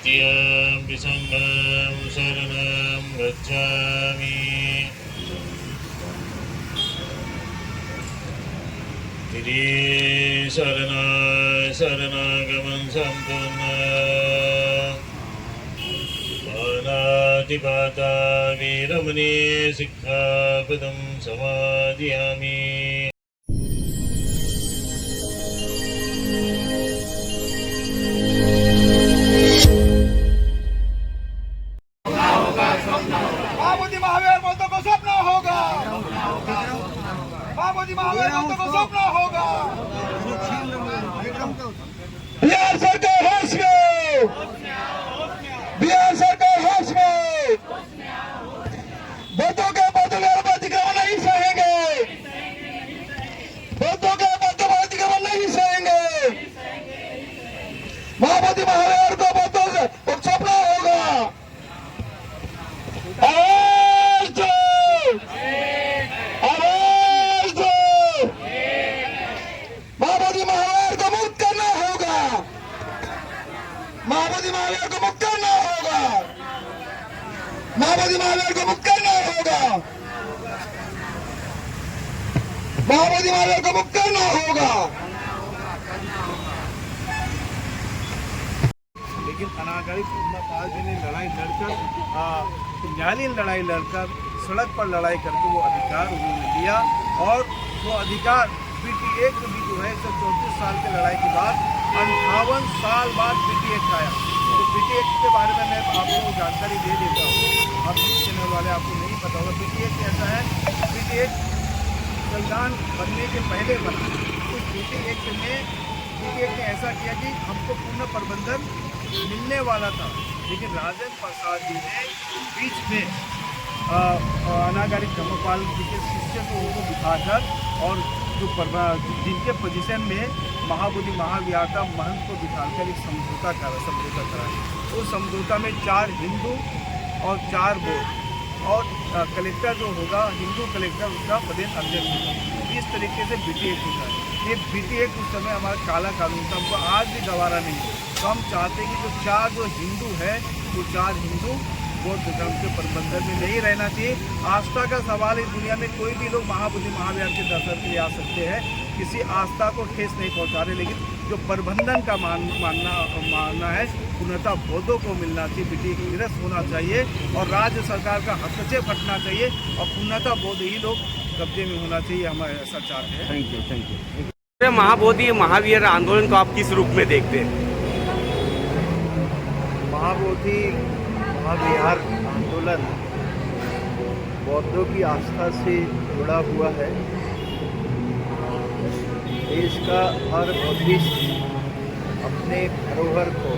द्वितीयं संघं शरणं गच्छामि। तृतीय शरणागमनं सम्पूर्णम्। पाणातिपाता वीरमणिं सिक्खापदं समादयामि। महाबोधि महावीर बोलते को स्वप्न होगा। महाबोधि महावीर बोलते को स्वप्न होगा। बिहार सरकार होश में, बिहार सरकार होश में। बौद्धों के अतिक्रमण नहीं सहेंगे, बौद्धों के अतिक्रमण नहीं सहेंगे। महाबोधि महावीर को बौद्धों से स्वप्न होगा। आवाज दो, आवाज दो। महाबोधि महावीर को मुक्त करना होगा, महाबोधि महावीर को मुक्त करना होगा, महाबोधि महावीर को मुक्त करना होगा, महाबोधि महावीर को मुक्त करना होगा। लेकिन अनागारिक ब्रह्मपाल जी ने लड़ाई लड़कर न्यायालयीन लड़ाई लड़कर सड़क पर लड़ाई करके वो अधिकार उन्होंने लिया। और वो अधिकार पीटी एक्ट भी जो है 134 साल की लड़ाई के बाद 58 साल बाद पीटी एक्ट आया। तो पीटी एक्ट के बारे में मैं आपको जानकारी दे देता हूँ, आप न्यूज़ चैनल वाले आपको नहीं पता होगा। पीटी एक्ट ऐसा है, पीटी एक्ट संविधान बनने के पहले बना। तो पीटी एक्ट ने ऐसा किया कि हमको पूर्ण प्रबंधन मिलने वाला था, लेकिन राजेंद्र प्रसाद जी ने बीच में अनागारिक धर्मपाल जी के शिष्य को उनको बिठाकर और जो जिनके पोजीशन में महाबोधि महाविहार का महंत को बिठाकर एक समझौता करा। उस समझौता में 4 हिंदू और 4 बौद्ध और कलेक्टर जो होगा हिंदू कलेक्टर उसका प्रदेश अध्यक्ष होगा। इस तरीके से बीटी एक्ट होता है। ये बीटी एक्ट उस समय हमारा काला कानून था, हमको आज भी गवारा नहीं है। तो हम चाहते हैं कि जो 4 हिंदू है वो 4 हिंदू बौद्ध धर्म के प्रबंधन में नहीं रहना चाहिए। आस्था का सवाल इस दुनिया में कोई भी लोग महाबोधि महाविहार के दर्शन के लिए आ सकते हैं, किसी आस्था को ठेस नहीं पहुंचा रहे। लेकिन जो प्रबंधन का मानना है पूर्णतः बौद्धों को मिलना चाहिए, बीटी निरस्त होना चाहिए और राज्य सरकार का हस्तक्षेप हटना चाहिए और पूर्णतः बौद्ध ही लोग कब्जे में होना चाहिए। हम ऐसा चाहते हैं। Thank you. महाबोधि महावीर आंदोलन को आप किस रूप में देखते हैं? महाबोधि महाविहार आंदोलन बौद्धों की आस्था से जुड़ा हुआ है। देश का हर बौद्धिस्ट अपने धरोहर को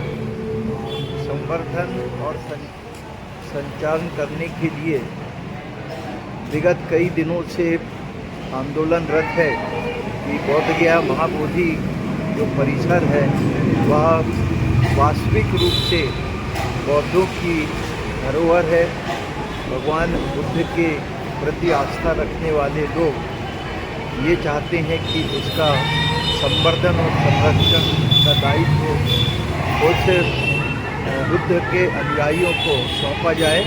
संवर्धन और संचालन करने के लिए विगत कई दिनों से आंदोलनरत है कि बोधगया महाबोधि जो परिसर है वह वास्तविक रूप से बौद्धों की धरोहर है। भगवान बुद्ध के प्रति आस्था रखने वाले लोग ये चाहते हैं कि उसका संवर्धन और संरक्षण का दायित्व उस बुद्ध के अनुयायियों को सौंपा जाए।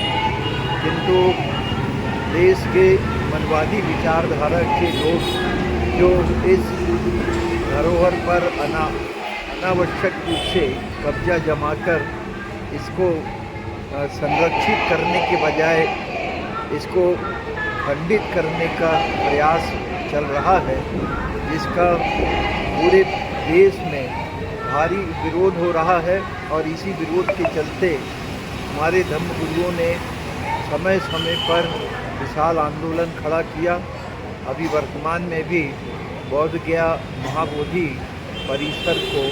किंतु देश के मनवादी विचारधारा के लोग जो इस धरोहर पर अनावश्यक रूप से कब्जा जमाकर इसको संरक्षित करने के बजाय इसको खंडित करने का प्रयास चल रहा है, जिसका पूरे देश में भारी विरोध हो रहा है। और इसी विरोध के चलते हमारे धर्मगुरुओं ने समय समय पर विशाल आंदोलन खड़ा किया। अभी वर्तमान में भी बोधगया महाबोधि परिसर को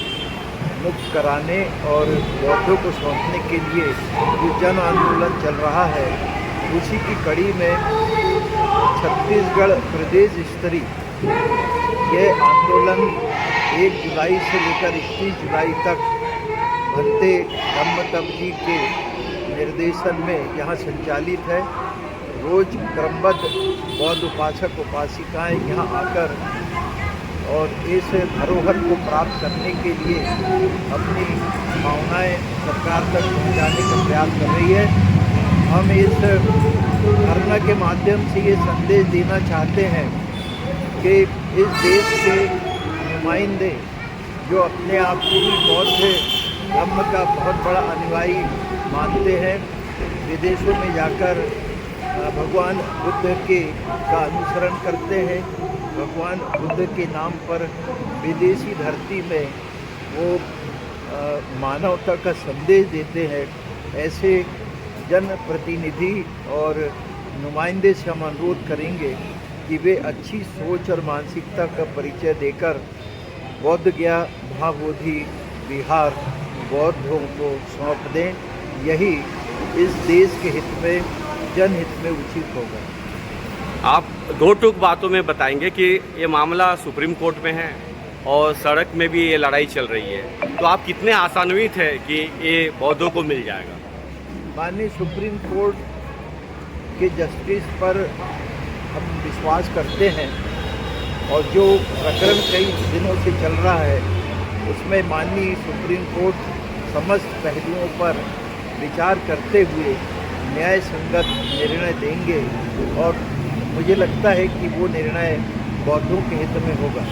मुक्त कराने और बौद्धों को सौंपने के लिए जो जन आंदोलन चल रहा है, उसी की कड़ी में छत्तीसगढ़ प्रदेश स्तरीय ये आंदोलन 1 जुलाई से लेकर 21 जुलाई तक भंते धम्मतम जी के निर्देशन में यहाँ संचालित है। रोज क्रमबद्ध बौद्ध उपासक उपासिकाएँ यहाँ आकर और इस धरोहर को प्राप्त करने के लिए अपनी भावनाएं सरकार तक पहुंचाने का प्रयास कर रही है। हम इस धरना के माध्यम से ये संदेश देना चाहते हैं कि इस देश के नुमाइंदे जो अपने आप को भी बौद्ध धर्म का बहुत बड़ा अनुयायी मानते हैं, विदेशों में जाकर भगवान बुद्ध का अनुसरण करते हैं, भगवान बुद्ध के नाम पर विदेशी धरती में वो मानवता का संदेश देते हैं, ऐसे जनप्रतिनिधि और नुमाइंदे से हम अनुरोध करेंगे कि वे अच्छी सोच और मानसिकता का परिचय देकर बौद्ध गया महाबोधि विहार बौद्धों को सौंप दें। यही इस देश के हित में, जनहित में उचित होगा। आप दो टूक बातों में बताएंगे कि ये मामला सुप्रीम कोर्ट में है और सड़क में भी ये लड़ाई चल रही है, तो आप कितने आशान्वित हैं कि ये बौद्धों को मिल जाएगा? माननीय सुप्रीम कोर्ट के जस्टिस पर हम विश्वास करते हैं और जो प्रकरण कई दिनों से चल रहा है उसमें माननीय सुप्रीम कोर्ट समस्त पहलुओं पर विचार करते हुए न्याय संगत निर्णय देंगे और मुझे लगता है कि वो निर्णय बौद्धों के हित में होगा।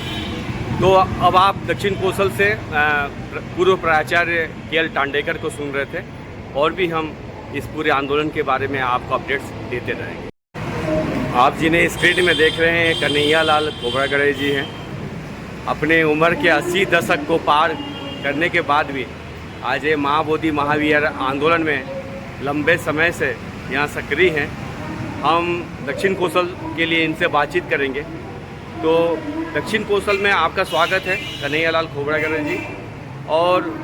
तो अब आप दक्षिण कौशल से पूर्व प्राचार्य के.एल. टांडेकर को सुन रहे थे और भी हम इस पूरे आंदोलन के बारे में आपको अपडेट्स देते रहेंगे। आप जिन्हें स्क्रीन में देख रहे हैं कन्हैया लाल खोबरागड़े जी हैं। अपने उम्र के 80 दशक को पार करने के बाद भी आज ये महाबोधि महावीर आंदोलन में लंबे समय से यहाँ सक्रिय हैं। हम दक्षिण कौशल के लिए इनसे बातचीत करेंगे। तो दक्षिण कौशल में आपका स्वागत है कन्हैया लाल खोबरागड़े जी, और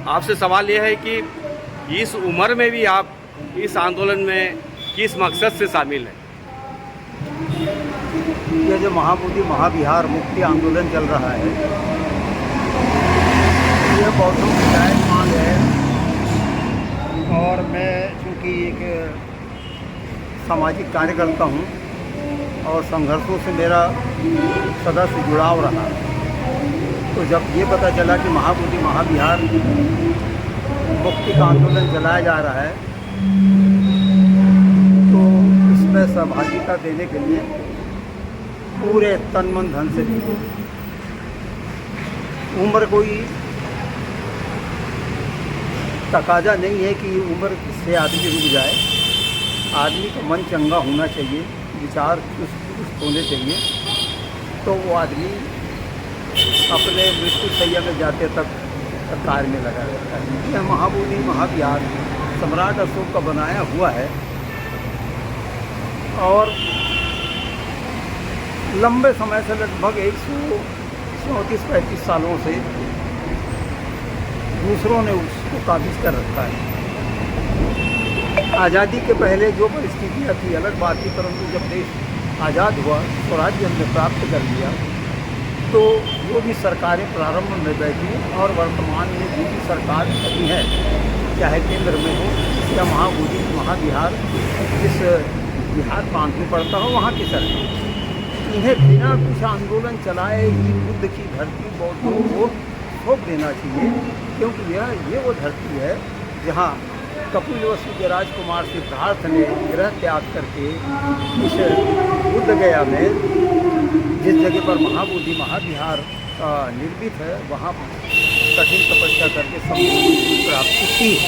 आपसे सवाल यह है कि इस उम्र में भी आप इस आंदोलन में किस मकसद से शामिल हैं? ये जो महाबोधि महाविहार मुक्ति आंदोलन चल रहा है, ये बौद्धों की जायज़ मांग है और मैं चूँकि एक सामाजिक कार्यकर्ता हूँ और संघर्षों से मेरा सदा से जुड़ाव रहा, तो जब ये पता चला कि महाबोधि महाविहार मुक्ति का आंदोलन चलाया जा रहा है तो इसमें सहभागिता देने के लिए पूरे तन मन धन से दी। उम्र कोई तकाजा नहीं है कि उम्र से आदमी रुक जाए। आदमी का मन चंगा होना चाहिए, विचार चुस्त होने चाहिए, तो वो आदमी अपने मृत्यु शैया में जाते तक कार्य में लगा रहता है। यह महाबोधि महाविहार सम्राट अशोक का बनाया हुआ है और लंबे समय से लगभग 134-35 सालों से दूसरों ने उसको काबिज कर रखा है। आज़ादी के पहले जो परिस्थितियाँ थी अलग बात थी, परंतु जब देश आज़ाद हुआ, स्वराज्य हमने प्राप्त कर लिया, तो जो भी सरकारें प्रारंभ में बैठी और वर्तमान में जो भी सरकार बनी है, चाहे केंद्र में हो या महाबोधि महाविहार जिस बिहार प्रांत में पड़ता हो वहाँ की सरकार, इन्हें बिना कुछ आंदोलन चलाए ही बुद्ध की धरती बौद्धों को सौंप देना चाहिए, क्योंकि ये वो धरती है जहाँ कपिलवस्तु के राजकुमार सिद्धार्थ ने गृह त्याग करके इस बुद्ध गया में जिस जगह पर महाबोधि महाविहार निर्मित है वहाँ कठिन तपस्या करके संबोधि प्राप्त की है।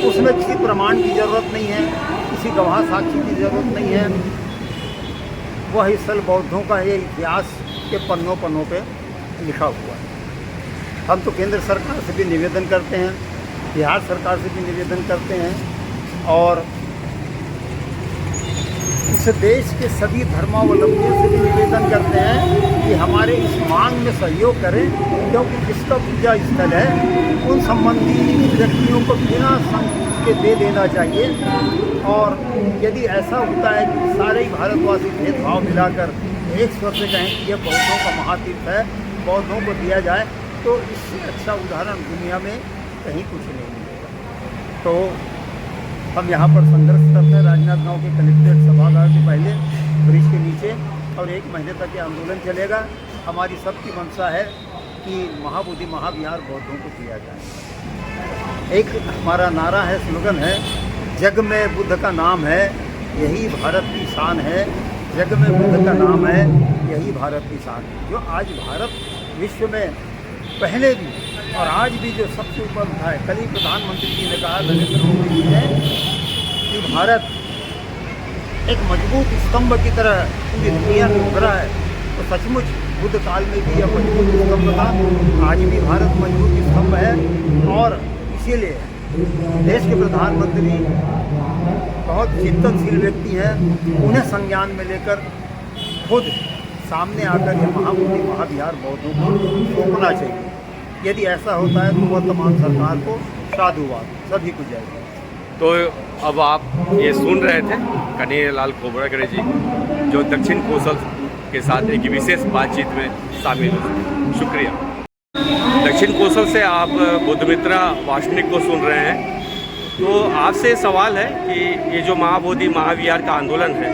उसमें किसी प्रमाण की जरूरत नहीं है, किसी गवाह साक्षी की जरूरत नहीं है। वह स्थल बौद्धों का ये इतिहास के पन्नों पन्नों पे लिखा हुआ है। हम तो केंद्र सरकार से भी निवेदन करते हैं, बिहार सरकार से भी निवेदन करते हैं और इस देश के सभी धर्मावलंबियों से भी निवेदन करते हैं कि हमारे इस मांग में सहयोग करें, क्योंकि जिसका पूजा स्थल है उन संबंधी व्यक्तियों को बिना संकोच के दे देना चाहिए। और यदि ऐसा होता है कि सारे ही भारतवासी भेदभाव मिलाकर एक स्वर से कहें कि यह बौद्धों का महातीर्थ है, बौद्धों को दिया जाए, तो इससे अच्छा उदाहरण दुनिया में कहीं कुछ नहीं मिलेगा। तो हम यहाँ पर संघर्ष करते हैं राजनांदगांव के कलेक्ट्रेट सभागार के पहले ब्रिज के नीचे, और 1 महीने तक ये आंदोलन चलेगा। हमारी सबकी मंशा है कि महाबोधि महाविहार बौद्धों को दिया जाए। एक हमारा नारा है, स्लोगन है, जग में बुद्ध का नाम है, यही भारत की शान है। जग में बुद्ध का नाम है, यही भारत की शान है। जो आज भारत विश्व में पहले भी और आज भी जो सबसे ऊपर उठा है। कल ही प्रधानमंत्री जी ने कहा, नरेंद्र मोदी जी ने, कि भारत एक मजबूत स्तंभ की तरह पूरी दुनिया में उभरा है। तो सचमुच बुद्ध काल में भी यह मजबूत स्तंभ था, आज भी भारत मजबूत स्तंभ है। और इसीलिए देश के प्रधानमंत्री बहुत चिंतनशील व्यक्ति हैं। उन्हें संज्ञान में लेकर खुद सामने आकर यह महाबोधि महाविहार बौद्धों को सौंपना चाहिए। यदि ऐसा होता है तो वर्तमान सरकार को साधुवाद, सभी को जय। तो अब आप ये सुन रहे थे कन्हैयालाल खोब्रागड़े जी, जो दक्षिण कौशल के साथ एक विशेष बातचीत में शामिल हुए। शुक्रिया। दक्षिण कौशल से आप बुद्धमित्रा वार्षिक को सुन रहे हैं। तो आपसे सवाल है कि ये जो महाबोधि महाविहार का आंदोलन है,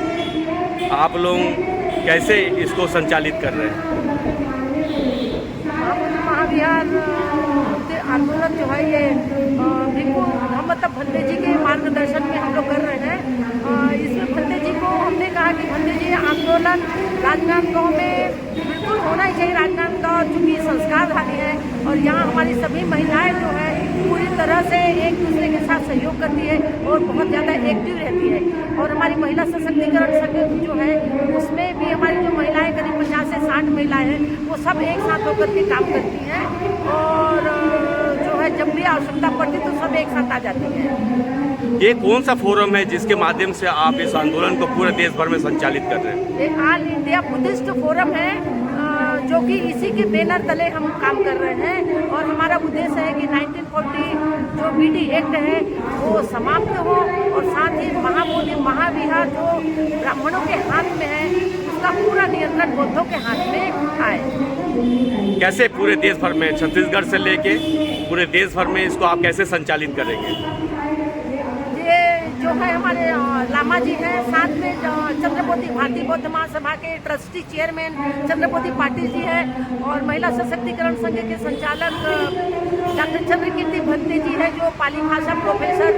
आप लोग कैसे इसको संचालित कर रहे हैं? महाविहार आंदोलन जो है ये भिक्खु धम्मतप भंते जी के मार्गदर्शन में हम लोग कर रहे हैं। इसमें भंते जी को हमने कहा कि भंते जी आंदोलन राजनांदगांव में बिल्कुल होना ही चाहिए। राजनांदगांव चूँकि संस्कारधानी है और यहाँ हमारी सभी महिलाएं जो है पूरी तरह से एक दूसरे के साथ सहयोग करती है और बहुत ज़्यादा एक्टिव रहती है। और हमारी महिला सशक्तिकरण संघ जो है उसमें भी हमारी जो महिलाएं करीब 50 से 60 महिलाएं हैं, वो सब एक साथ होकर के काम करती हैं। और जो है जब भी आवश्यकता पड़ती तो सब एक साथ आ जाती हैं। ये कौन सा फोरम है जिसके माध्यम से आप इस आंदोलन को पूरे देश भर में संचालित कर रहे हैं? ये ऑल इंडिया बुद्धिस्ट फोरम है, जो कि इसी के बैनर तले हम काम कर रहे हैं। और हमारा उद्देश्य है कि 1940 जो BD एक्ट है वो समाप्त हो और साथ ही महाबोधि महाविहार जो ब्राह्मणों के हाथ में है उसका पूरा नियंत्रण बौद्धों के हाथ में आए। कैसे पूरे देश भर में, छत्तीसगढ़ से लेके पूरे देश भर में इसको आप कैसे संचालित करेंगे? ये जो है हमारे लामा जी हैं, साथ में चंद्रपोती भारतीय बौद्ध महासभा के ट्रस्टी चेयरमैन चंद्रपोती पाटिल जी हैं और महिला सशक्तिकरण संघ के संचालक डॉक्टर चंद्रकीर्ति भंते जी हैं, जो पाली भाषा प्रोफेसर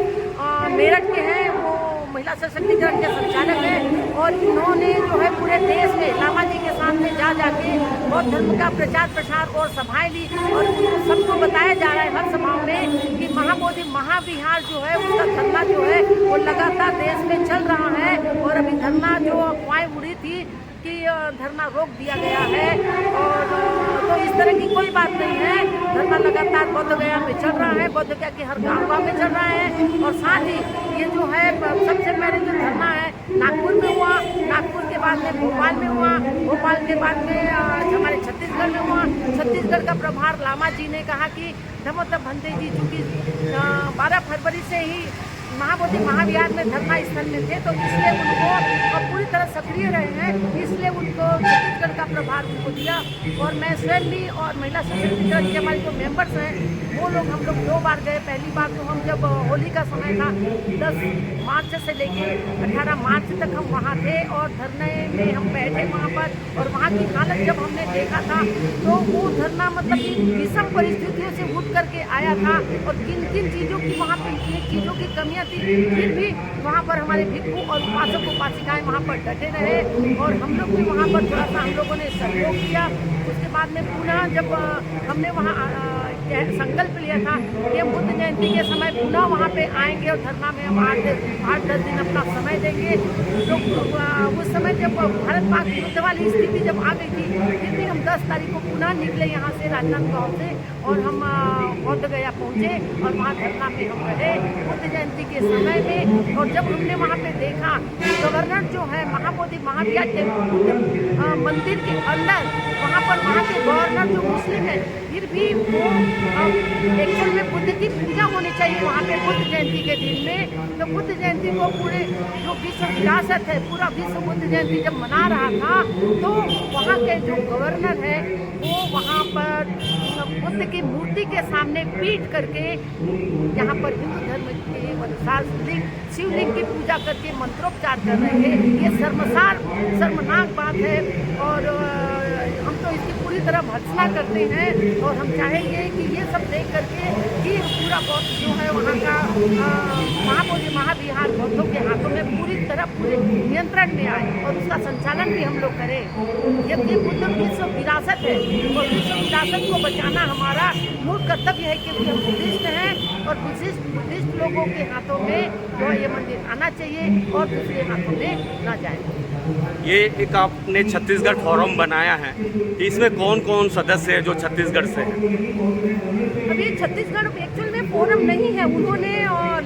मेरठ के हैं, वो महिला सशक्तिकरण के संचालक हैं। और इन्होंने जो है पूरे देश में लामा जी के सामने जा जाके बौद्ध धर्म का प्रचार प्रसार और सभाएं ली और सबको बताया जा रहा है हर सभाओं में कि महाबोधि महाविहार जो है उसका धरना जो है वो लगातार देश में चल रहा है। और अभी धरना जो अफवाहें उड़ी थी कि धरना रोक दिया गया है, और तो इस तरह की कोई बात नहीं है। धरना लगातार बोध गया में चल रहा है, बोध गया के हर गाँव में चल रहा है। और साथ ही ये जो है सबसे पहले जो धरना है नागपुर में हुआ, नागपुर के बाद में भोपाल में हुआ, भोपाल के बाद में हमारे छत्तीसगढ़ में हुआ। छत्तीसगढ़ का प्रभार लामा जी ने कहा कि धम्मतप भंते जी चूँकि 12 फरवरी से ही महाबोधि महाविहार में धरना स्थल में थे, तो इसलिए उनको पूरी तरह सक्रिय रहे हैं, इसलिए उनको छत्तीसगढ़ का प्रभार उनको दिया। और मैं स्वयं भी और महिला सशक्तिकरण के हमारे जो मेंबर्स हैं वो लोग, हम लोग 2 बार गए। पहली बार तो हम जब होली का समय था 10 मार्च से लेके 18 मार्च तक हम वहाँ थे और धरने में हम बैठे वहाँ पर, और वहाँ की हालत जब हमने देखा था तो वो धरना मतलब कि विषम परिस्थितियों से उठ करके आया था और किन किन चीज़ों की वहाँ पर चीज़ों की कमियाँ थी, फिर भी वहाँ पर हमारे भिक्षु और उपासक उपासिकाएँ वहाँ पर डटे रहे और हम लोग भी वहाँ पर थोड़ा सा हम लोगों ने सहयोग किया। उसके बाद में पुनः जब हमने वहाँ संकल्प लिया था कि हम बुद्ध जयंती के समय पुनः वहाँ पे आएंगे और धरना में हम 8-10 दिन अपना समय देंगे। तो उस समय जब भारत पाक युद्ध वाली स्थिति जब आ गई थी, फिर भी हम 10 तारीख को पुनः निकले यहाँ से राजनांदगांव से और हम बोध गया पहुँचे और वहाँ धरना में हम रहे बुद्ध जयंती के समय में। और जब हमने वहाँ पे देखा गवर्नर जो है महाबोधि महाविहार मंदिर के अंदर, वहाँ पर वहाँ के गवर्नर जो मुस्लिम है, फिर भी वो एक्चुअल में बुद्ध की पूजा होनी चाहिए वहाँ पे बुद्ध जयंती के दिन में। तो बुद्ध जयंती को पूरे जो विश्व विरासत है, पूरा विश्व बुद्ध जयंती जब मना रहा था, तो वहाँ के जो गवर्नर है वो वहाँ पर बुद्ध की मूर्ति के सामने पीट करके यहाँ पर हिंदू धर्म के अनुसार शिवलिंग की पूजा करके मंत्रोपचार कर रहे थे, ये शर्मनाक बात है। और हम तो इसकी पूरी तरह भर्त्सना करते हैं और हम चाहेंगे कि ये सब देख करके कि पूरा बौद्ध जो है वहाँ का महाबोधि महाविहार बौद्धों के हाथों में पूरे नियंत्रण में आए और उसका संचालन भी हम लोग करें। ये बुद्ध विश्व विरासत है और विश्व विरासत को बचाना हमारा मूल कर्तव्य है, क्योंकि हम बुद्धिस्ट हैं और बुद्धिस्ट लोगों के हाथों में जो ये मंदिर आना चाहिए और दूसरे हाथों में ना जाए। ये एक आपने छत्तीसगढ़ फोरम बनाया है, इसमें कौन कौन सदस्य है जो छत्तीसगढ़ से हैं? अभी छत्तीसगढ़ एक्चुअल में फोरम नहीं है। उन्होंने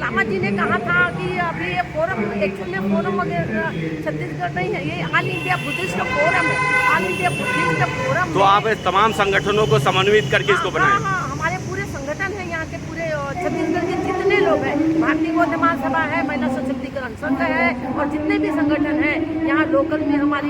लामा जी ने कहा था कि अभी ये फोरम एक्चुअल में फोरम वगैरह छत्तीसगढ़ नहीं है, ये ऑल इंडिया बुद्धिस्ट फोरम है, ऑल इंडिया बुद्धिस्ट फोरम। तो आप तमाम संगठनों को समन्वित करके इसको बनाए? हाँ, हमारे पूरे संगठन है यहाँ के पूरे छत्तीसगढ़ के जितने लोग हैं, भारतीय बौद्ध महासभा है, महिला सशक्तिकरण संघ है और जितने भी संगठन हैं यहाँ लोकल में हमारी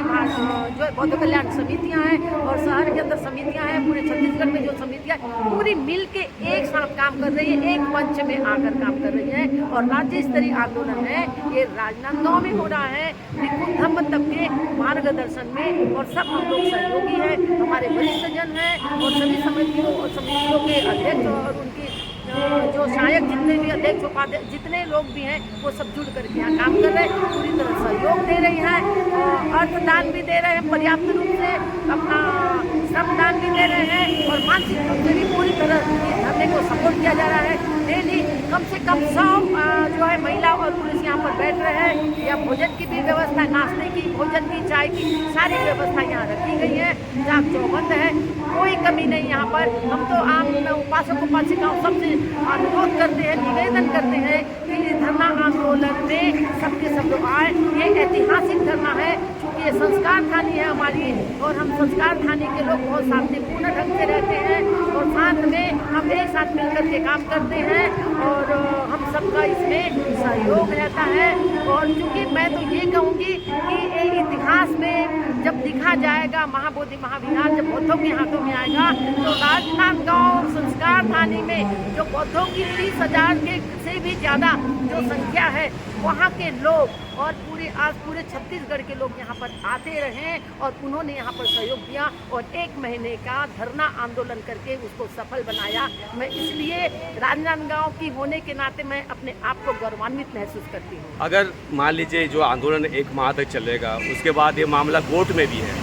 जो बौद्ध कल्याण समितियाँ हैं और शहर के अंदर समितियाँ हैं, पूरे छत्तीसगढ़ में जो समितियाँ पूरी मिल के एक साथ काम कर रही है, एक मंच में आकर काम कर रही है। और राज्य स्तरीय आंदोलन है ये राजनांदगांव में हो रहा है, भिक्खु धम्म तब के मार्गदर्शन में, और सब हम लोग सहयोगी हैं, हमारे वरिष्ठ जन हैं और सभी समितियों के अध्यक्ष और उनकी जो सहायक जितने भी अध्यक्ष उपाध्यक्ष जितने लोग भी हैं वो सब जुड़ करके यहाँ काम कर रहे हैं, पूरी तरह सहयोग दे रही हैं, अर्थदान भी दे रहे हैं पर्याप्त रूप से, अपना श्रमदान भी दे रहे हैं और मानसिक रूप से भी पूरी तरह इस धरने को सपोर्ट किया जा रहा है। डेली कम से कम 100 जो है महिला और पुरुष यहाँ पर बैठ रहे हैं। या भोजन की भी व्यवस्था, नाश्ते की, भोजन की, चाय की सारी व्यवस्था यहाँ रखी गई है, जहाँ चौबंद है, कोई कमी नहीं यहाँ पर। हम तो आम उपासक उपासिकाओं सबसे अनुरोध करते हैं, निवेदन करते हैं कि इस धरना आंदोलन में सबके सब लोग आए। ये ऐतिहासिक धरना है क्योंकि ये संस्कार थानी है हमारी और हम संस्कार थानी के लोग बहुत शांतिपूर्ण ढंग से रहते हैं और साथ में हम एक साथ मिलकर के काम करते हैं और हम सबका इसमें सहयोग रहता है। और क्योंकि मैं तो ये कहूँगी कि इतिहास में जब लिखा जाएगा महाबोधि महाविहार जब बौद्धों के हाथों में आएगा तो राजनांदगांव संस्कार थानी में जो बौद्धों की 30,000 के से भी ज़्यादा जो संख्या है वहाँ के लोग और पूरे छत्तीसगढ़ के लोग यहाँ पर आते रहे और उन्होंने यहाँ पर सहयोग दिया और 1 महीने का धरना आंदोलन करके उसको सफल बनाया। मैं इसलिए राजनांदगांव की होने के नाते मैं अपने आप को गौरवान्वित महसूस करती हूँ। अगर मान लीजिए जो आंदोलन 1 माह तक चलेगा उसके बाद ये मामला कोर्ट में भी है,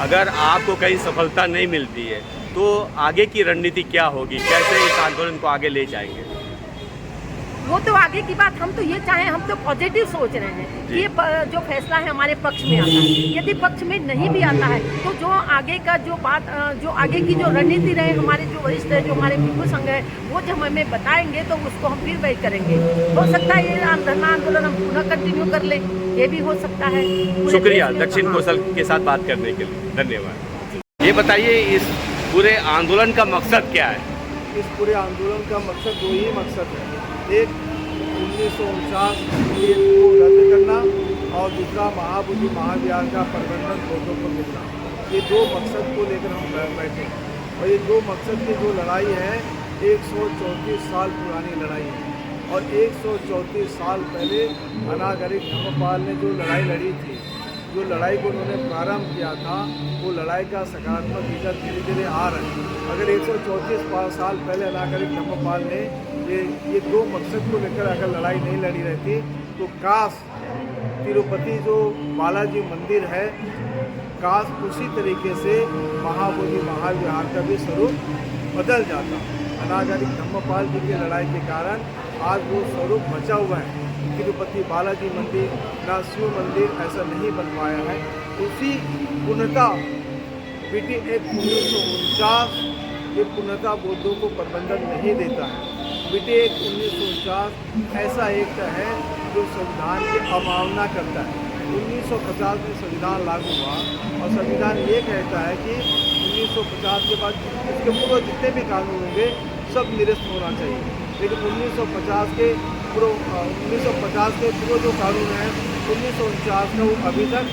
अगर आपको कहीं सफलता नहीं मिलती है तो आगे की रणनीति क्या होगी, कैसे इस आंदोलन को आगे ले जाएंगे? वो तो आगे की बात, हम तो ये चाहें, हम तो पॉजिटिव सोच रहे हैं कि ये जो फैसला है हमारे पक्ष में आता है। यदि पक्ष में नहीं भी आता है तो जो आगे का जो बात जो आगे की जो रणनीति रहे हमारे जो वरिष्ठ है, जो हमारे भिक्खु संघ है, वो जब हमें बताएंगे तो उसको हम फिर वही करेंगे। हो सकता है ये धरना आंदोलन हम पुनः कंटिन्यू कर लें, ये भी हो सकता है। शुक्रिया दक्षिण कौशल के साथ बात करने के लिए, धन्यवाद। ये बताइए इस पूरे आंदोलन का मकसद क्या है? इस पूरे आंदोलन का मकसद 2 ही मकसद है, एक 1949 को रद्द करना और दूसरा महाबोधि महाविहार का प्रबंधन बौद्धों को मिलना। ये 2 मकसद को लेकर हम बैठे और ये 2 मकसद की जो लड़ाई है 134 साल पुरानी लड़ाई है और 134 साल पहले अनागरिक धर्मपाल ने जो लड़ाई लड़ी थी, जो लड़ाई को उन्होंने प्रारंभ किया था, वो लड़ाई का सकारात्मक रिजल्ट धीरे धीरे आ रहा है। अगर 134 साल पहले अनागरिक धर्मपाल ने ये 2 मकसद को लेकर अगर लड़ाई नहीं लड़ी रहती तो काश तिरुपति जो बालाजी मंदिर है, काश उसी तरीके से महाबोधि महाविहार का भी स्वरूप बदल जाता। अनागरिक धर्मपाल जी की लड़ाई के कारण आज वो स्वरूप बचा हुआ है। तिरुपति बालाजी मंदिर ना शिव मंदिर ऐसा नहीं बन पाया है। उसी पूर्णता BT एक्ट 1949 ये पूर्णता बौद्धों को प्रबंधन नहीं देता है। BT एक्ट 1949 ऐसा एक्ट है जो संविधान की अवमानना करता है। 1950 में संविधान लागू हुआ और संविधान ये कहता है कि 1950 के बाद इसके पूर्व जितने भी कानून होंगे सब निरस्त होना चाहिए, लेकिन 1950 के पूर्व जो कानून है 1949 का वो अभी तक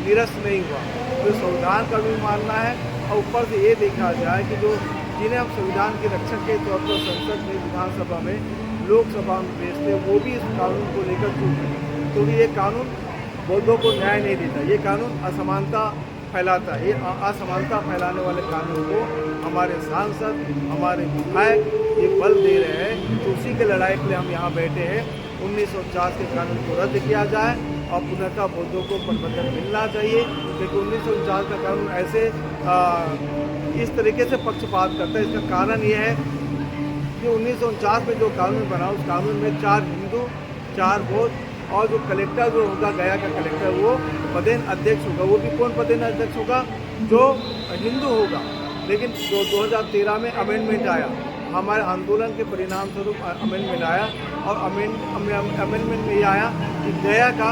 निरस्त नहीं हुआ। तो संविधान का भी मानना है और ऊपर से ये देखा जाए कि जो जिन्हें हम संविधान के रक्षक के तौर पर संसद में, विधानसभा में, लोकसभा में भेजते हैं वो भी इस कानून को लेकर चूक रहे हैं। क्योंकि ये कानून बौद्धों को न्याय नहीं देता, ये कानून असमानता फैलाता है। ये असमानता फैलाने वाले कानून को हमारे सांसद, हमारे विधायक ये बल दे रहे हैं। तो उसी के लड़ाई के लिए हम यहाँ बैठे हैं। 1949 के कानून को रद्द किया जाए और पुनः बौद्धों को प्रबंधन मिलना चाहिए, क्योंकि 1949 का कानून ऐसे इस तरीके से पक्षपात करता है। इसका कारण ये है कि 1949 में जो कानून बना, उस कानून में 4 हिंदू 4 बौद्ध और जो कलेक्टर जो होगा, गया का कलेक्टर, वो पदेन अध्यक्ष होगा। वो भी कौन पदेन अध्यक्ष होगा? जो हिंदू होगा। लेकिन 2013 में अमेंडमेंट आया, हमारे आंदोलन के परिणाम स्वरूप अमेंडमेंट आया और अमेंडमेंट में ये आया कि गया का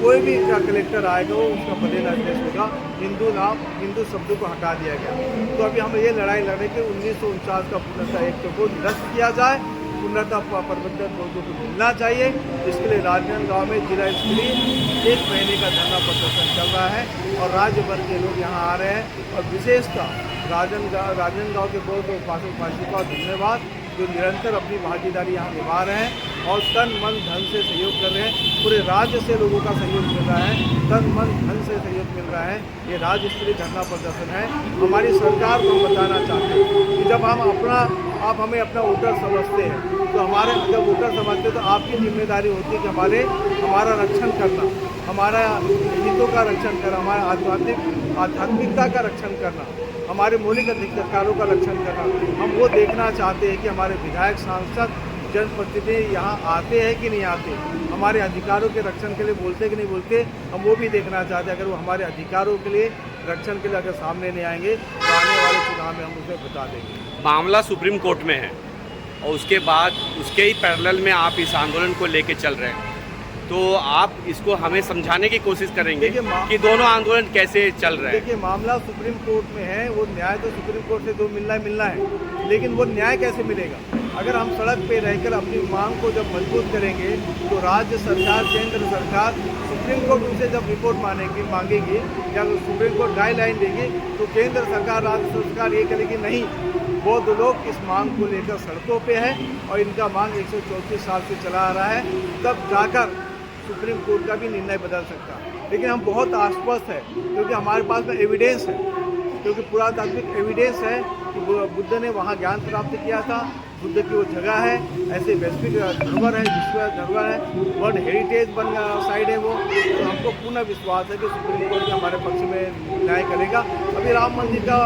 कोई भी कलेक्टर आएगा वो उसका पदेन अध्यक्ष होगा। हिंदू शब्दों को हटा दिया गया। तो अभी हम ये लड़ाई लड़े कि 1949 का पूर्णतः एक्ट को निरस्त किया जाए, पूर्णतः प्रबंधन बौद्धों को मिलना चाहिए। इसके लिए राजनांदगांव में जिला स्तरीय 1 महीने का धरना प्रदर्शन चल रहा है और राज्य भर के लोग यहाँ आ रहे हैं। और विशेषतः राजनांदगांव के बौद्ध उपासक का धन्यवाद, जो निरंतर अपनी भागीदारी यहाँ निभा रहे हैं और तन मन धन से सहयोग कर रहे हैं। पूरे राज्य से लोगों का सहयोग मिल रहा है, तन मन धन से सहयोग मिल रहा है। ये राज्य स्तरीय धरना प्रदर्शन है। हमारी सरकार को हम बताना चाहते हैं कि जब आप हमें अपना वोटर समझते हैं, तो हमारे जब वोटर समझते हैं तो आपकी जिम्मेदारी होती है कि हमारा रक्षण करना, हमारा हितों का रक्षण करना, हमारे आध्यात्मिकता का रक्षण करना, हमारे मौलिक अधिकारों का रक्षण करना। हम वो देखना चाहते हैं कि हमारे विधायक, सांसद, जनप्रतिनिधि यहाँ आते हैं कि नहीं आते, हमारे अधिकारों के रक्षण के लिए बोलते कि नहीं बोलते, हम वो भी देखना चाहते हैं। अगर वो हमारे अधिकारों के लिए रक्षण के लिए अगर सामने नहीं आएंगे तो आने वाले चुनाव में हम उसे बता देंगे। मामला सुप्रीम कोर्ट में है और उसके बाद उसके ही पैरेलल में आप इस आंदोलन को लेके चल रहे हैं, तो आप इसको हमें समझाने की कोशिश करेंगे कि दोनों आंदोलन कैसे चल रहे हैं? देखिए, मामला सुप्रीम कोर्ट में है, वो न्याय तो सुप्रीम कोर्ट से जो मिलना है, लेकिन वो न्याय कैसे मिलेगा? अगर हम सड़क पे रहकर अपनी मांग को जब मजबूत करेंगे तो राज्य सरकार, केंद्र सरकार, सुप्रीम कोर्ट उनसे जब रिपोर्ट मांगेगी या सुप्रीम कोर्ट गाइडलाइन देगी, तो केंद्र सरकार, राज्य सरकार ये करेगी नहीं, बौद्ध लोग इस मांग को लेकर सड़कों पे है और इनका मांग 134 साल से चला आ रहा है, तब जाकर सुप्रीम कोर्ट का भी निर्णय बदल सकता है। लेकिन हम बहुत आश्वस्त है क्योंकि हमारे पास में एविडेंस है, क्योंकि पुरातात्विक एविडेंस है कि बुद्ध ने वहाँ ज्ञान प्राप्त किया था, बुद्ध की वो जगह है, ऐसे वैश्विक धरोहर है, विश्व धरोहर है, वर्ल्ड हेरिटेज साइड है वो। तो हमको पूर्ण विश्वास है कि सुप्रीम कोर्ट हमारे पक्ष में न्याय करेगा। अभी राम मंदिर का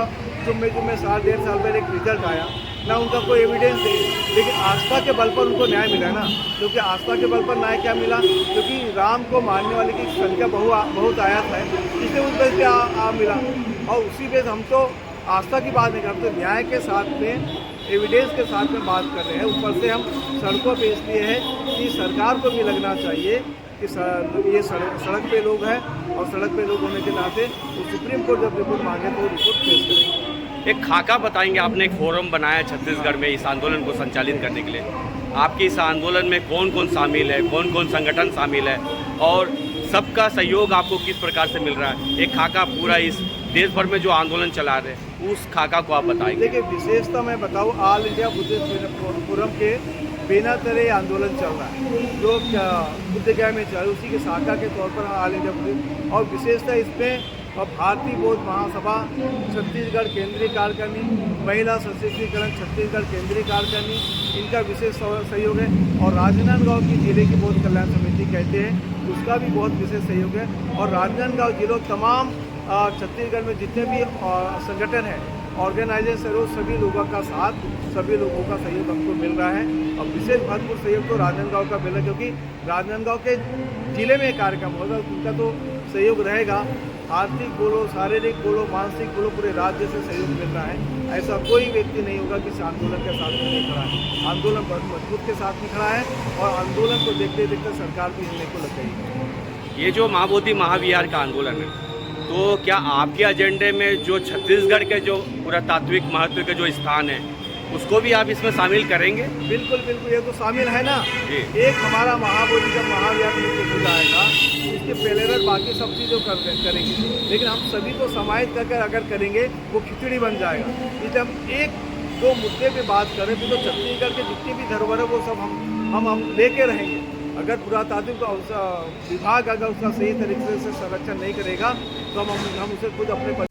जुम्मे 1.5 साल पहले एक रिजल्ट आया ना, उनका कोई एविडेंस नहीं, लेकिन आस्था के बल पर उनको न्याय मिला ना। क्योंकि आस्था के बल पर न्याय क्या मिला? क्योंकि राम को मानने वाले की संख्या बहुत आया था, इसलिए उस बेस पे मिला। और उसी बेस हम तो आस्था की बात नहीं करते, न्याय के साथ में, एविडेंस के साथ में बात कर रहे हैं। ऊपर से हम सड़कों पे इसलिए है कि सरकार को भी लगना चाहिए कि ये सड़क पे लोग हैं और सड़क पे लोग होने के नाते तो सुप्रीम कोर्ट जब रिपोर्ट मांगे तो रिपोर्ट पेश करेंगे। एक खाका बताएंगे, आपने एक फोरम बनाया छत्तीसगढ़ में इस आंदोलन को संचालित करने के लिए। आपके इस आंदोलन में कौन कौन शामिल है, कौन कौन संगठन शामिल है और सबका सहयोग आपको किस प्रकार से मिल रहा है? एक खाका पूरा इस देश भर में जो आंदोलन चला रहे हैं उस खाका को आप बताएंगे। देखिए, विशेषता मैं बताऊँ, ऑल इंडिया बुद्धिस्ट फोरम के बिना तरह आंदोलन चल रहा है जो बुद्धगया में चल रहा है, उसी के शाखा के तौर पर ऑल इंडिया बुद्धिस्ट। और विशेषता इसमें भारतीय बौद्ध महासभा छत्तीसगढ़ केंद्रीय कार्यकारिणी, महिला सशक्तिकरण छत्तीसगढ़ केंद्रीय कार्यकारिणी, इनका विशेष सहयोग है। और राजनांदगांव की जिले की बौद्ध कल्याण समिति कहते हैं, उसका भी बहुत विशेष सहयोग है। और राजनांदगांव जिलों तमाम छत्तीसगढ़ में जितने भी संगठन हैं, ऑर्गेनाइजेशन, सभी लोगों का साथ, सभी लोगों का सहयोग हमको मिल रहा है। और विशेष भरपूर सहयोग तो राजनांदगांव का मिला, क्योंकि राजनांदगांव के जिले में कार्यक्रम होगा, उनका तो सहयोग रहेगा। आर्थिक बोलो, शारीरिक बोलो, मानसिक बोलो, पूरे राज्य से सहयोग मिल रहा है। ऐसा कोई व्यक्ति नहीं होगा कि इस आंदोलन के साथ में नहीं खड़ा है। आंदोलन बहुत मजबूत के साथ में खड़ा है और आंदोलन को देखते देखते सरकार भी हिलने को लग गई। ये जो महाबोधि महाविहार का आंदोलन है, तो क्या आपके एजेंडे में जो छत्तीसगढ़ के जो पुरातात्विक महत्व के जो स्थान है उसको भी आप इसमें शामिल करेंगे? बिल्कुल बिल्कुल, ये तो शामिल है ना। एक हमारा महाबोधि जब महाविहार हो जाएगा, इसके पैरेलल बाकी सब चीज़ों करेंगे, लेकिन हम सभी को समाहित करके अगर करेंगे वो खिचड़ी बन जाएगा। इसलिए हम एक दो मुद्दे पे बात करें तो छत्तीसगढ़ के जितनी भी धरोहर है वो सब हम लेके रहेंगे। अगर पुरातात्विक विभाग अगर उसका सही तरीके से संरक्षण नहीं करेगा तो हम उसे खुद अपने